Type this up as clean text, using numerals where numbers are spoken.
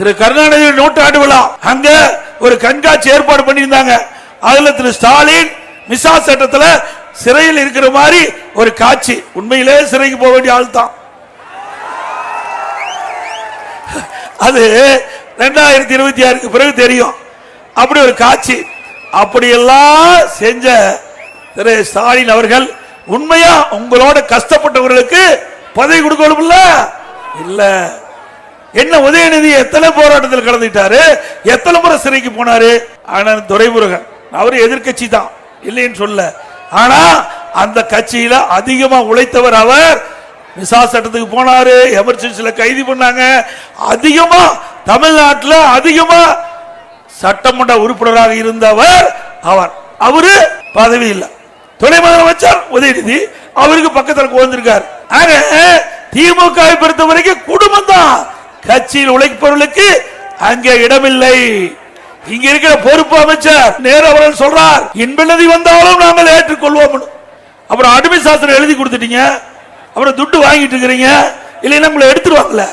திரு கருணாநிதி நூற்றாண்டு விழா அங்க ஒரு கண்காட்சி ஏற்பாடு பண்ணியிருந்தாங்க. அதுல திரு ஸ்டாலின் மிசா சட்டத்தில் சிறையில் இருக்கிற மாதிரி ஒரு காட்சி. உண்மையிலே சிறைக்கு போக வேண்டிய ஆள் தான். அது 2026க்கு பிறகு தெரியும். அப்படி ஒரு காட்சி. அப்படியெல்லாம் செஞ்ச திரு ஸ்டாலின் அவர்கள் உண்மையா உங்களோட கஷ்டப்பட்டவர்களுக்கு பதவி கொடுக்கணும் இல்ல. என்ன உதயநிதி எத்தனை போராட்டத்தில் கலந்துட்டாரு, எத்தனை முறை சிறைக்கு போனாரு. ஆனா துரைமுருகன் அவரு எதிர்கட்சி தான் இல்லைன்னு சொல்ல. ஆனா அந்த கட்சியில அதிகமா உழைத்தவர் அவர். மிசா சட்டத்துக்கு போனாரு, எமர்ஜென்சில கைது பண்ணாங்க. அதிகமா தமிழ்நாட்டில் அதிகமா சட்டமன்ற உறுப்பினராக இருந்தவர் அவர். அவரு பதவி இல்லை. துணை முதலமைச்சர் உதயநிதி அவருக்கு பக்கத்தில் கோந்திருக்கார். திமுக பொறுத்த வரைக்கும் குடும்பம் தான். கட்சியில் உழைப்பவர்களுக்கு அங்கே இடமில்லை. இங்க இருக்கிற பொறுப்பு அமைச்சர் நேரு அவர்கள் சொல்றார், இன்பநிதி வந்தாலும் நாங்கள் ஏற்றுக்கொள்வோம். அப்புறம் அடிமை சாஸ்திரம் எழுதி கொடுத்துட்டீங்க, அப்புறம் துட்டு வாங்கிட்டு இருக்கிறீங்க, இல்லைன்னா நம்மளை எடுத்துருவாங்கல்ல.